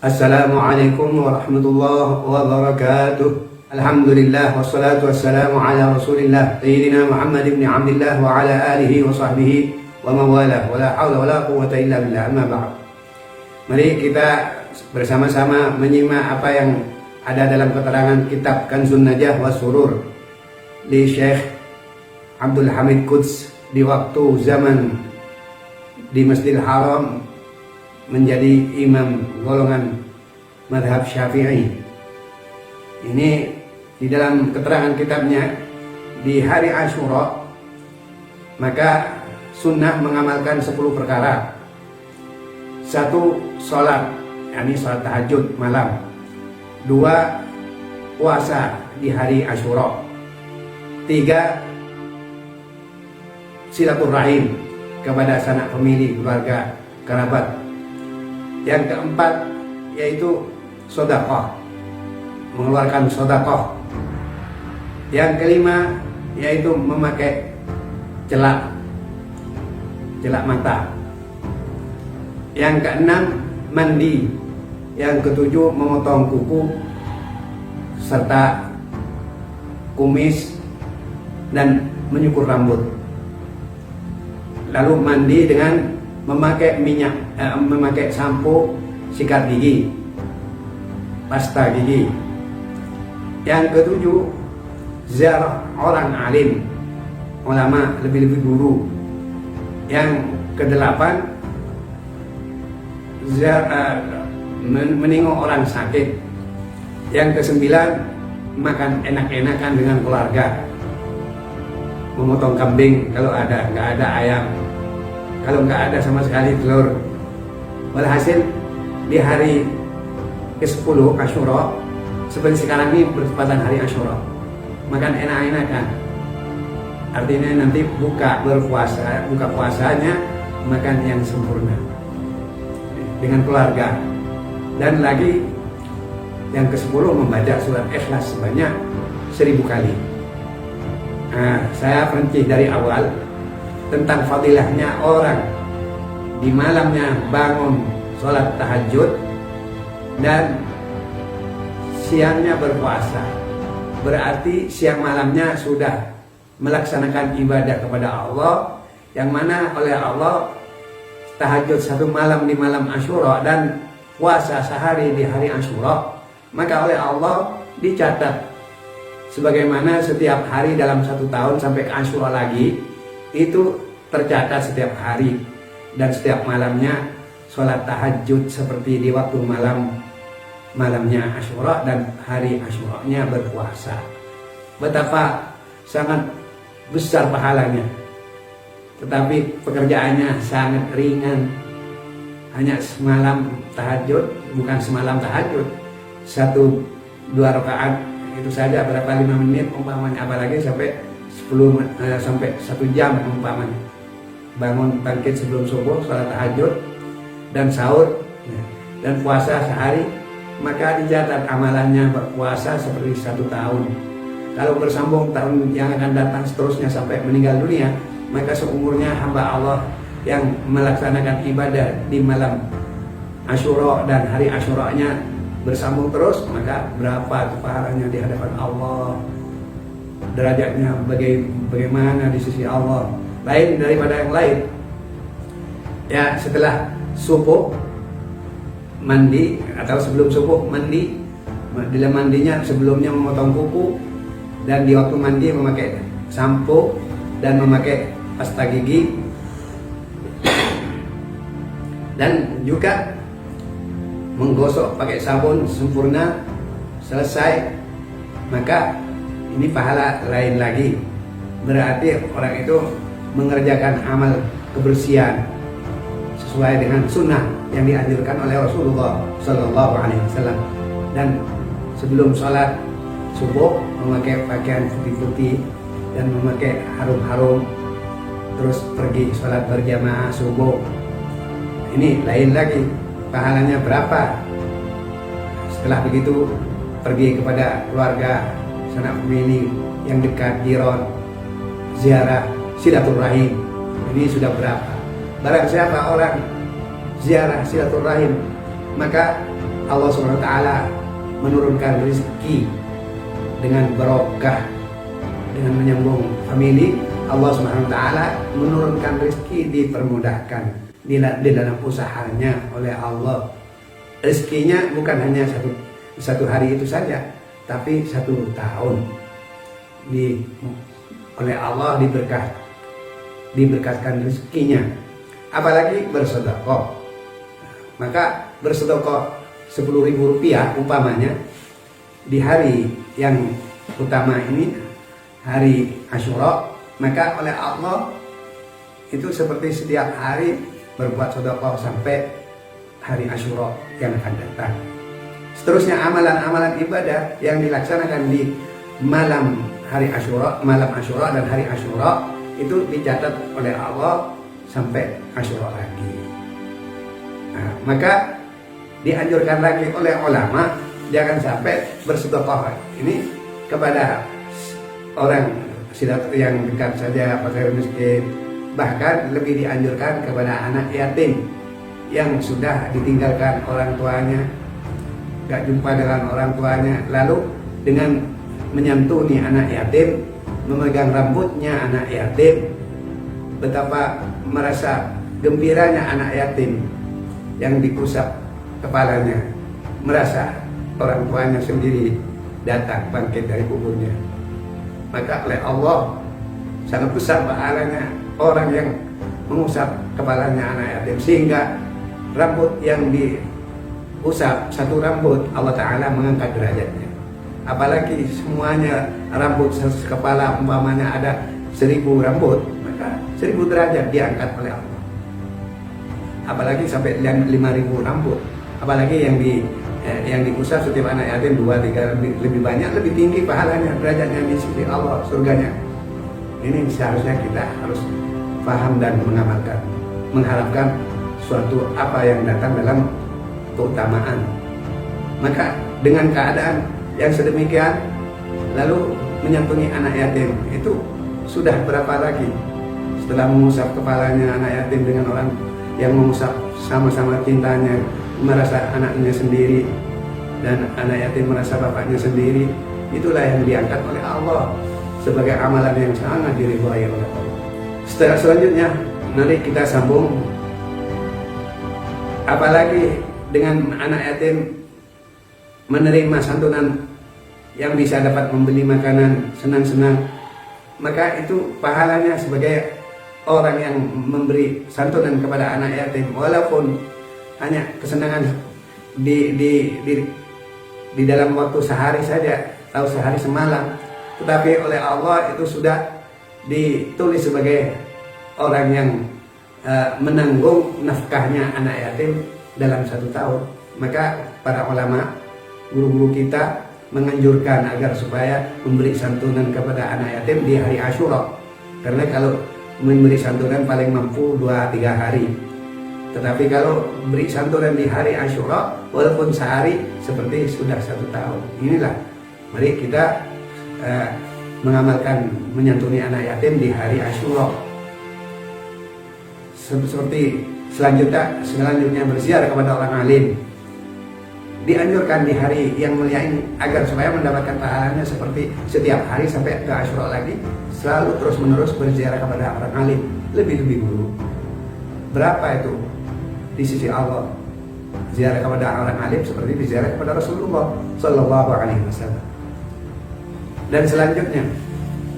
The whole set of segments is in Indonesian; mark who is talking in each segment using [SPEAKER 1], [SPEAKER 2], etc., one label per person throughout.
[SPEAKER 1] Assalamualaikum warahmatullahi wabarakatuh. Alhamdulillah wassalatu wassalamu ala Rasulillah Sayyidina Muhammad ibn Abdillah wa ala alihi wa sahbihi wa mawalah wa la hawla wa la quwwata illa billah, amma ba'd. Mari kita bersama-sama menyimak apa yang ada dalam keterangan kitab Kanzun Najah wa Surur di Syekh Abdul Hamid Quds di waktu zaman di Masjidil Haram menjadi imam golongan madhab Syafi'i. Ini di dalam keterangan kitabnya, di hari Asyura maka sunnah mengamalkan 10 perkara. 1. Sholat, yakni sholat tahajud malam. 2. Puasa di hari Asyura. 3. Silaturahim kepada sanak famili, keluarga, kerabat. Yang keempat yaitu sedekah, mengeluarkan sedekah. Yang kelima yaitu memakai celak mata. Yang keenam mandi. Yang ketujuh memotong kuku serta kumis dan menyukur rambut. Lalu mandi dengan memakai minyak, memakai sampo, sikat gigi, pasta gigi. Yang ketujuh, ziarah orang alim, ulama, lebih-lebih guru. Yang kedelapan, menengok orang sakit. Yang kesembilan, makan enak-enakan dengan keluarga, memotong kambing kalau ada, nggak ada ayam, kalau nggak ada sama sekali telur. Walhasil di hari ke-10 Asyura, seperti sekarang ini bertepatan hari Asyura, makan enak-enakan. Artinya nanti buka puasanya makan yang sempurna dengan keluarga. Dan lagi yang ke-10 membaca surat Ikhlas sebanyak 1000 kali. Nah, saya perinci dari awal tentang fadilahnya orang di malamnya bangun sholat tahajud dan siangnya berpuasa. Berarti siang malamnya sudah melaksanakan ibadah kepada Allah, yang mana oleh Allah tahajud 1 malam di malam Asyura dan puasa sehari di hari Asyura, maka oleh Allah dicatat sebagaimana setiap hari dalam 1 tahun sampai ke Asyura lagi itu tercatat setiap hari, dan setiap malamnya sholat tahajud seperti di waktu malamnya Asyura dan hari Asyuranya berpuasa. Betapa sangat besar pahalanya, tetapi pekerjaannya sangat ringan. Hanya semalam tahajud, bukan semalam tahajud, 1-2 rakaat itu saja, berapa 5 menit umpamanya, apalagi sampai 1 jam umpamanya. Bangun bangkit sebelum subuh, sholat tahajud dan sahur, dan puasa sehari, maka dicatat amalannya berpuasa seperti 1 tahun. Kalau bersambung tahun yang akan datang seterusnya sampai meninggal dunia, maka seumurnya hamba Allah yang melaksanakan ibadah di malam Asyura dan hari Asyuranya bersambung terus, maka berapa itu pahalanya di hadapan Allah, derajatnya bagaimana di sisi Allah, lain daripada yang lain. Ya, setelah subuh mandi atau sebelum subuh mandi, dalam mandinya sebelumnya memotong kuku, dan di waktu mandi memakai sampo dan memakai pasta gigi, dan juga menggosok pakai sabun sempurna. Selesai, maka ini pahala lain lagi. Berarti orang itu mengerjakan amal kebersihan sesuai dengan sunnah yang dianjurkan oleh Rasulullah Sallallahu Alaihi Wasallam. Dan sebelum sholat subuh memakai pakaian putih-putih dan memakai harum-harum, terus pergi sholat berjamaah subuh. Ini lain lagi, pahalanya berapa. Setelah begitu pergi kepada keluarga, sanak famili yang dekat, jiran, ziarah, silaturahim. Ini sudah berapa. Barang siapa orang ziarah silaturahim, maka Allah Subhanahu wa taala menurunkan rezeki dengan barokah, dengan menyambung famili. Allah Subhanahu wa taala menurunkan rezeki, dipermudahkan di dalam usahanya oleh Allah. Rezekinya bukan hanya satu hari itu saja, tapi 1 tahun oleh Allah diberkatkan rezekinya. Apalagi bersedekah. Maka bersedekah 10.000 rupiah umpamanya di hari yang utama ini, hari Asyura, maka oleh Allah itu seperti setiap hari berbuat sedekah sampai hari Asyura yang akan datang. Seterusnya amalan-amalan ibadah yang dilaksanakan di malam hari Asyura, malam Asyura dan hari Asyura itu dicatat oleh Allah sampai Asyura lagi. Nah, maka dianjurkan lagi oleh ulama jangan sampai bersedekah ini kepada orang yang dekat saja, fakir miskin. Bahkan lebih dianjurkan kepada anak yatim yang sudah ditinggalkan orang tuanya, gak jumpa dengan orang tuanya, lalu dengan menyantuni anak yatim, memegang rambutnya anak yatim, betapa merasa gembiranya anak yatim yang diusap kepalanya, merasa orang tuanya sendiri datang bangkit dari kuburnya. Maka oleh Allah sangat besar pahalanya orang yang mengusap kepalanya anak yatim, sehingga rambut yang diusap, satu rambut Allah Ta'ala mengangkat derajatnya. Apalagi semuanya rambut kepala umpamanya ada 1000 rambut, maka 1000 derajat diangkat oleh Allah. Apalagi sampai 5.000 rambut, apalagi yang diusap setiap anak yatim 2-3 lebih banyak, lebih tinggi pahalanya, derajatnya di sisi Allah, surganya. Ini seharusnya kita harus paham dan mengamalkan, mengharapkan suatu apa yang datang dalam keutamaan. Maka dengan keadaan yang sedemikian, lalu menyantuni anak yatim itu sudah berapa lagi setelah mengusap kepalanya anak yatim dengan orang yang mengusap sama-sama cintanya, merasa anaknya sendiri dan anak yatim merasa bapaknya sendiri. Itulah yang diangkat oleh Allah sebagai amalan yang sangat diridhai oleh Allah. Selanjutnya nanti kita sambung, apalagi dengan anak yatim menerima santunan yang bisa dapat membeli makanan senang-senang, maka itu pahalanya sebagai orang yang memberi santunan kepada anak yatim, walaupun hanya kesenangan di dalam waktu sehari saja atau sehari semalam, tetapi oleh Allah itu sudah ditulis sebagai orang yang menanggung nafkahnya anak yatim dalam 1 tahun. Maka para ulama, guru-guru kita menganjurkan agar supaya memberi santunan kepada anak yatim di hari Asyura, karena kalau memberi santunan paling mampu 2-3 hari. Tetapi kalau beri santunan di hari Asyura, walaupun sehari, seperti sudah 1 tahun. Inilah, mari kita mengamalkan menyantuni anak yatim di hari Asyura. Seperti selanjutnya berziarah kepada orang alim, dianjurkan di hari yang mulia ini agar supaya mendapatkan pahalanya seperti setiap hari sampai ke Asyura lagi, selalu terus-menerus berziarah kepada orang alim, lebih-lebih guru. Berapa itu di sisi Allah ziarah kepada orang alim seperti ziarah kepada Rasulullah Sallallahu Alaihi Wasallam. Dan selanjutnya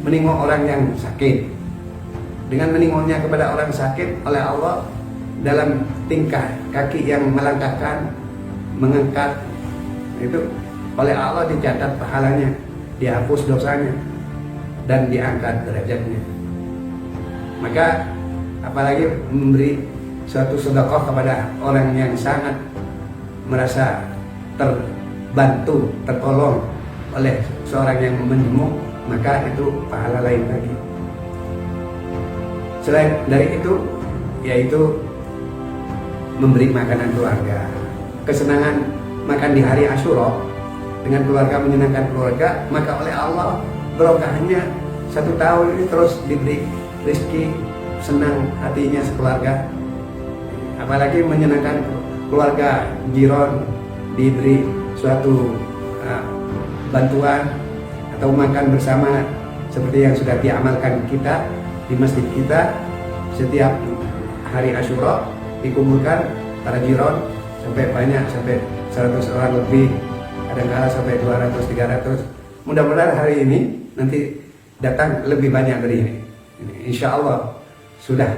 [SPEAKER 1] menengok orang yang sakit. Dengan menengoknya kepada orang sakit oleh Allah dalam tingkah kaki yang melangkahkan, mengangkat, itu oleh Allah dicatat pahalanya, dihapus dosanya, dan diangkat derajatnya. Maka apalagi memberi suatu sedekah kepada orang yang sangat merasa terbantu, tertolong oleh seorang yang menjenguk, maka itu pahala lain lagi. Selain dari itu, yaitu memberi makanan keluarga. Kesenangan makan di hari Asyura dengan keluarga, menyenangkan keluarga, maka oleh Allah berkahnya 1 tahun ini terus diberi rezeki, senang hatinya sekeluarga. Apalagi menyenangkan keluarga jiron diberi suatu bantuan atau makan bersama seperti yang sudah diamalkan kita di masjid kita. Setiap hari Asyura dikumpulkan para jiron sampai banyak, sampai 100 orang lebih, kadang-kadang sampai 200-300. Mudah-mudahan hari ini nanti datang lebih banyak dari ini. Insya Allah sudah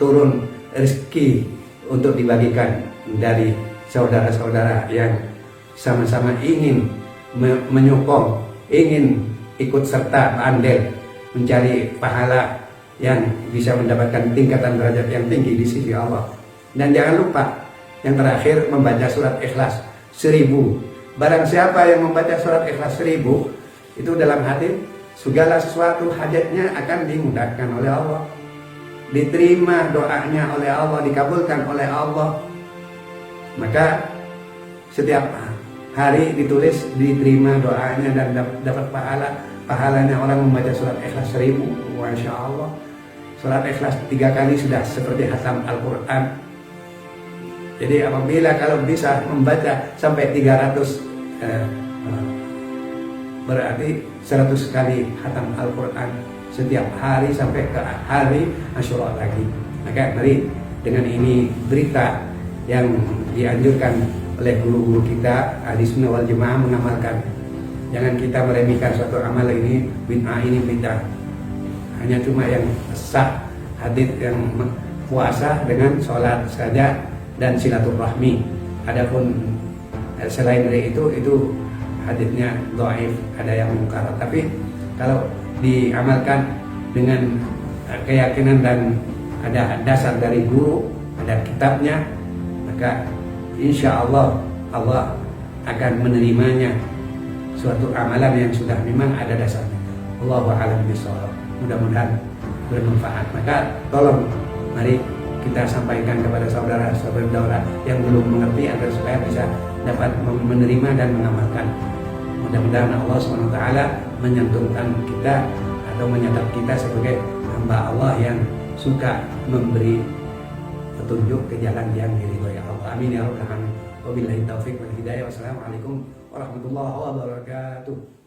[SPEAKER 1] turun rezeki untuk dibagikan dari saudara-saudara yang sama-sama ingin menyokong, ingin ikut serta andil mencari pahala yang bisa mendapatkan tingkatan derajat yang tinggi di sisi Allah. Dan jangan lupa yang terakhir, membaca surat Ikhlas 1000. Barang siapa yang membaca surat Ikhlas 1000, itu dalam hati segala sesuatu hajatnya akan dimudahkan oleh Allah, diterima doanya oleh Allah, dikabulkan oleh Allah. Maka setiap hari ditulis diterima doanya dan dapat pahalanya orang membaca surat Ikhlas 1000. Masya Allah, surat Ikhlas 3 kali sudah seperti khatam Al-Quran. Jadi apabila kalau bisa membaca sampai 300, berarti 100 kali khatam Al-Quran setiap hari sampai ke hari Asyura lagi. Maka mari dengan ini berita yang dianjurkan oleh guru-guru kita Ahli Sunnah wal Jamaah mengamalkan. Jangan kita meremehkan suatu amal ini, bid'ah ini bid'ah. Hanya cuma yang sah hadits yang puasa dengan sholat saja dan silaturahmi. Adapun selain dari itu haditsnya dhaif, ada yang mungkar. Tapi kalau diamalkan dengan keyakinan dan ada dasar dari guru, ada kitabnya, maka insya Allah Allah akan menerimanya, suatu amalan yang sudah memang ada dasarnya. Allahu a'lam bishawab. Mudah-mudahan bermanfaat. Maka tolong mari kita sampaikan kepada saudara-saudara yang belum mengerti agar supaya bisa dapat menerima dan mengamalkan. Mudah-mudahan Allah SWT menyentuhkan kita atau menyadap kita sebagai hamba Allah yang suka memberi petunjuk ke jalan yang diridhoi Allah. Amin ya rabbal alamin. Wabillahi taufiq wal hidayah. Wassalamualaikum warahmatullahi wabarakatuh.